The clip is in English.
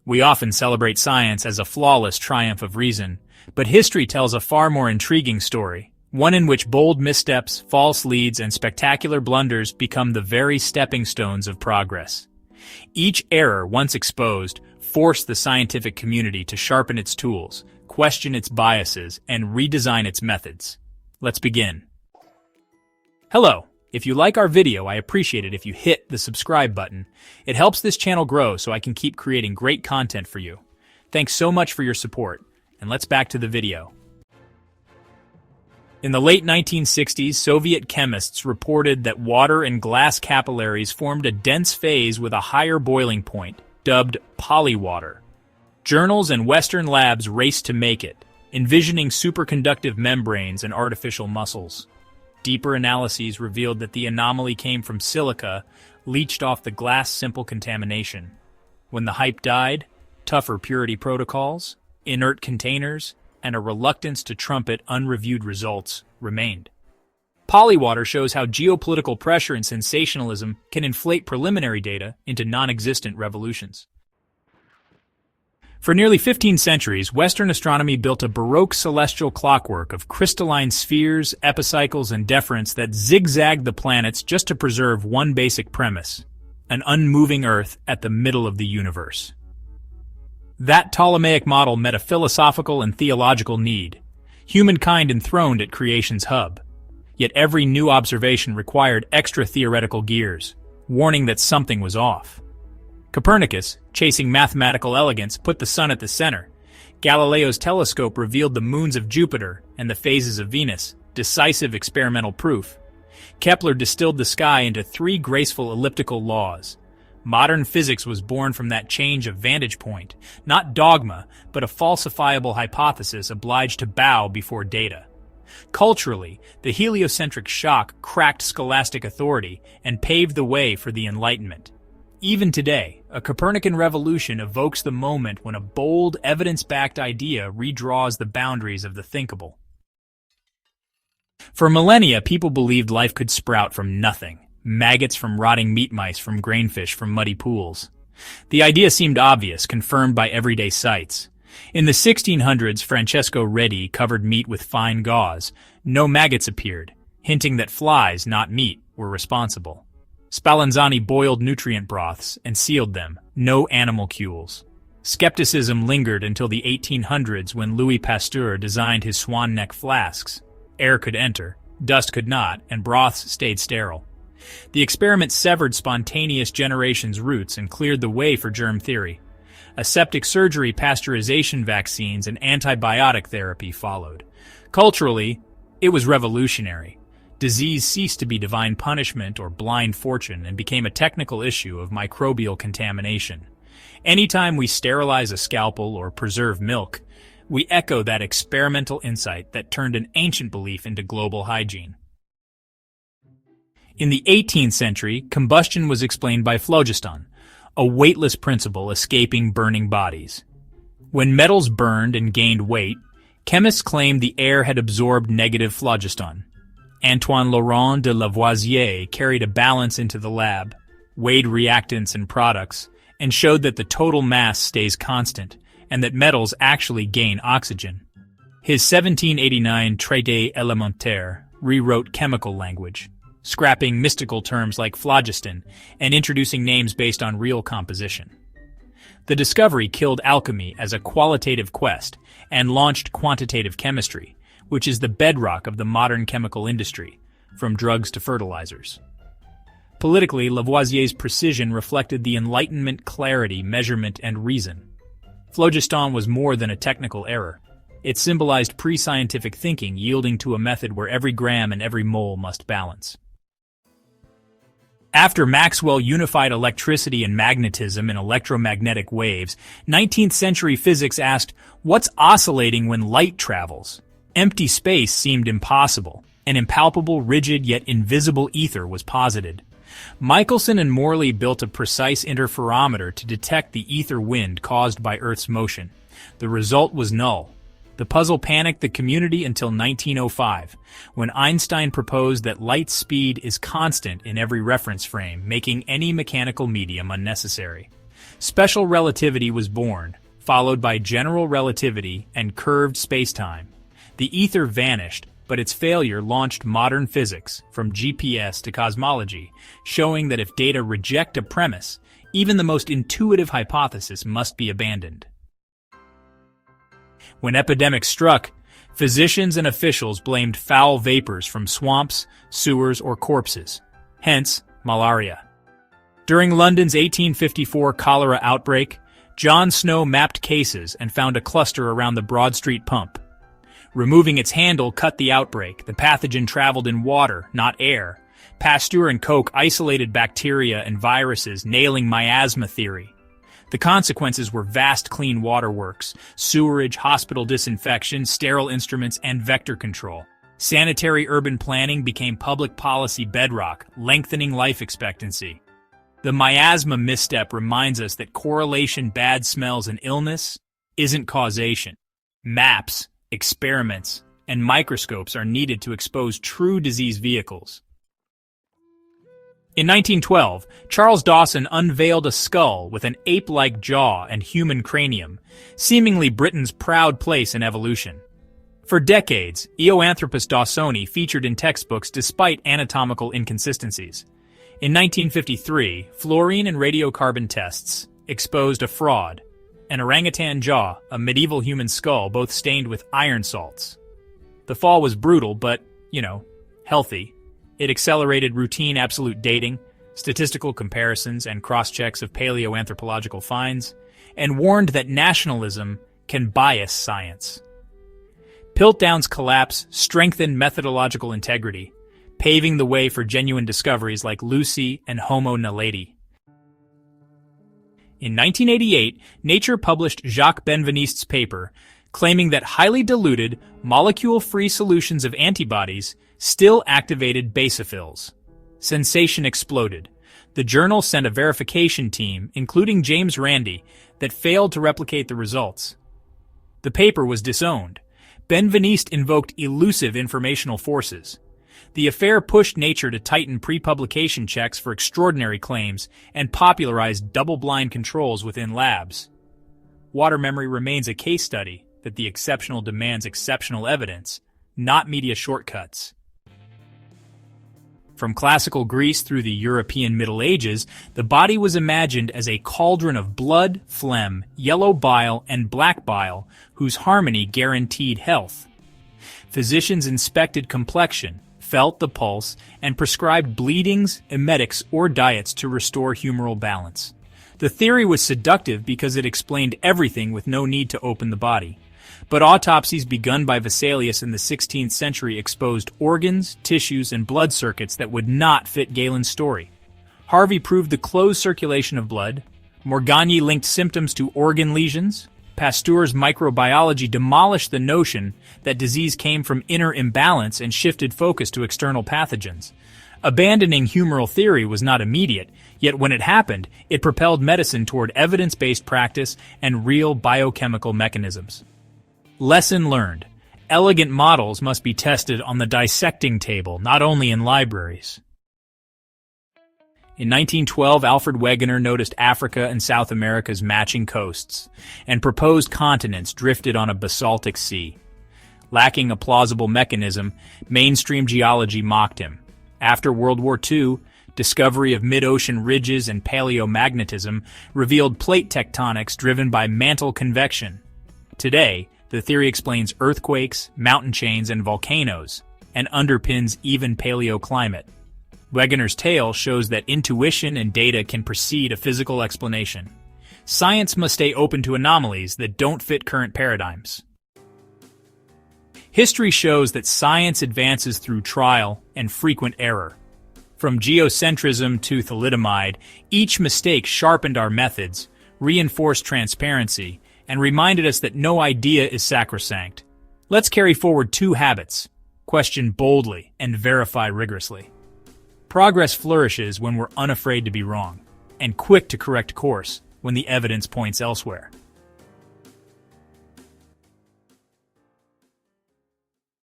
We often celebrate science as a flawless triumph of reason, but history tells a far more intriguing story, one in which bold missteps, false leads, and spectacular blunders become the very stepping stones of progress. Each error, once exposed, forced the scientific community to sharpen its tools, question its biases, and redesign its methods. Let's begin. Hello. If you like our video, I appreciate it if you hit the subscribe button. It helps this channel grow so I can keep creating great content for you. Thanks so much for your support, and let's back to the video. In the late 1960s, Soviet chemists reported that water and glass capillaries formed a dense phase with a higher boiling point, dubbed Polywater. Journals and Western labs raced to make it, envisioning superconductive membranes and artificial muscles. Deeper analyses revealed that the anomaly came from silica, leached off the glass simple contamination. When the hype died, tougher purity protocols, inert containers, and a reluctance to trumpet unreviewed results remained. Polywater shows how geopolitical pressure and sensationalism can inflate preliminary data into non-existent revolutions. For nearly 15 centuries, Western astronomy built a Baroque celestial clockwork of crystalline spheres, epicycles, and deferents that zigzagged the planets just to preserve one basic premise: an unmoving Earth at the middle of the universe. That Ptolemaic model met a philosophical and theological need, humankind enthroned at creation's hub. Yet every new observation required extra theoretical gears, warning that something was off. Copernicus, chasing mathematical elegance, put the sun at the center. Galileo's telescope revealed the moons of Jupiter and the phases of Venus, decisive experimental proof. Kepler distilled the sky into 3 graceful elliptical laws. Modern physics was born from that change of vantage point, not dogma, but a falsifiable hypothesis obliged to bow before data. Culturally, the heliocentric shock cracked scholastic authority and paved the way for the Enlightenment. Even today, a Copernican revolution evokes the moment when a bold, evidence-backed idea redraws the boundaries of the thinkable. For millennia, people believed life could sprout from nothing. Maggots from rotting meat mice, from grainfish, from muddy pools. The idea seemed obvious, confirmed by everyday sights. In the 1600s, Francesco Redi covered meat with fine gauze. No maggots appeared, hinting that flies, not meat, were responsible. Spallanzani boiled nutrient broths and sealed them. No animalcules. Skepticism lingered until the 1800s when Louis Pasteur designed his swan neck flasks. Air could enter, dust could not, and broths stayed sterile. The experiment severed spontaneous generation's roots and cleared the way for germ theory. Aseptic surgery, pasteurization vaccines, and antibiotic therapy followed. Culturally, it was revolutionary. Disease ceased to be divine punishment or blind fortune and became a technical issue of microbial contamination. Anytime we sterilize a scalpel or preserve milk, we echo that experimental insight that turned an ancient belief into global hygiene. In the 18th century, combustion was explained by phlogiston, a weightless principle escaping burning bodies. When metals burned and gained weight, chemists claimed the air had absorbed negative phlogiston. Antoine Laurent de Lavoisier carried a balance into the lab, weighed reactants and products, and showed that the total mass stays constant, and that metals actually gain oxygen. His 1789 Traité élémentaire rewrote chemical language, scrapping mystical terms like phlogiston and introducing names based on real composition. The discovery killed alchemy as a qualitative quest and launched quantitative chemistry, which is the bedrock of the modern chemical industry, from drugs to fertilizers. Politically, Lavoisier's precision reflected the Enlightenment clarity, measurement, and reason. Phlogiston was more than a technical error. It symbolized pre-scientific thinking yielding to a method where every gram and every mole must balance. After Maxwell unified electricity and magnetism in electromagnetic waves, 19th century physics asked, what's oscillating when light travels? Empty space seemed impossible. An impalpable, rigid, yet invisible ether was posited. Michelson and Morley built a precise interferometer to detect the ether wind caused by Earth's motion. The result was null. The puzzle panicked the community until 1905, when Einstein proposed that light speed is constant in every reference frame, making any mechanical medium unnecessary. Special relativity was born, followed by general relativity and curved spacetime. The ether vanished, but its failure launched modern physics, from GPS to cosmology, showing that if data reject a premise, even the most intuitive hypothesis must be abandoned. When epidemics struck, physicians and officials blamed foul vapors from swamps, sewers, or corpses, hence malaria. During London's 1854 cholera outbreak, John Snow mapped cases and found a cluster around the Broad Street pump. Removing its handle cut the outbreak. The pathogen traveled in water, not air. Pasteur and Koch isolated bacteria and viruses, nailing miasma theory. The consequences were vast clean water works, sewerage, hospital disinfection, sterile instruments, and vector control. Sanitary urban planning became public policy bedrock, lengthening life expectancy. The miasma misstep reminds us that correlation bad smells and illness isn't causation. Maps, experiments, and microscopes are needed to expose true disease vehicles. In 1912, Charles Dawson unveiled a skull with an ape-like jaw and human cranium, seemingly Britain's proud place in evolution. For decades, Eoanthropus dawsoni featured in textbooks despite anatomical inconsistencies. In 1953, fluorine and radiocarbon tests exposed a fraud, an orangutan jaw, a medieval human skull, both stained with iron salts. The fall was brutal, but, healthy. It accelerated routine absolute dating, statistical comparisons, and cross-checks of paleoanthropological finds, and warned that nationalism can bias science. Piltdown's collapse strengthened methodological integrity, paving the way for genuine discoveries like Lucy and Homo naledi. In 1988, Nature published Jacques Benveniste's paper claiming that highly diluted, molecule-free solutions of antibodies still activated basophils. Sensation exploded. The journal sent a verification team, including James Randi, that failed to replicate the results. The paper was disowned. Benveniste invoked elusive informational forces. The affair pushed Nature to tighten pre-publication checks for extraordinary claims and popularized double-blind controls within labs. Water memory remains a case study that the exceptional demands exceptional evidence, not media shortcuts. From classical Greece through the European Middle Ages, the body was imagined as a cauldron of blood, phlegm, yellow bile, and black bile, whose harmony guaranteed health. Physicians inspected complexion, felt the pulse, and prescribed bleedings, emetics, or diets to restore humoral balance. The theory was seductive because it explained everything with no need to open the body. But autopsies begun by Vesalius in the 16th century exposed organs, tissues, and blood circuits that would not fit Galen's story. Harvey proved the closed circulation of blood. Morgagni linked symptoms to organ lesions. Pasteur's microbiology demolished the notion that disease came from inner imbalance and shifted focus to external pathogens. Abandoning humoral theory was not immediate, yet when it happened, it propelled medicine toward evidence-based practice and real biochemical mechanisms. Lesson learned. Elegant models must be tested on the dissecting table, not only in libraries. In 1912, Alfred Wegener noticed Africa and South America's matching coasts, and proposed continents drifted on a basaltic sea. Lacking a plausible mechanism, mainstream geology mocked him. After World War II, discovery of mid-ocean ridges and paleomagnetism revealed plate tectonics driven by mantle convection. Today, the theory explains earthquakes, mountain chains, and volcanoes, and underpins even paleoclimate. Wegener's tale shows that intuition and data can precede a physical explanation. Science must stay open to anomalies that don't fit current paradigms. History shows that science advances through trial and frequent error. From geocentrism to thalidomide, each mistake sharpened our methods, reinforced transparency, and reminded us that no idea is sacrosanct. Let's carry forward two habits: question boldly and verify rigorously. Progress flourishes when we're unafraid to be wrong, and quick to correct course when the evidence points elsewhere.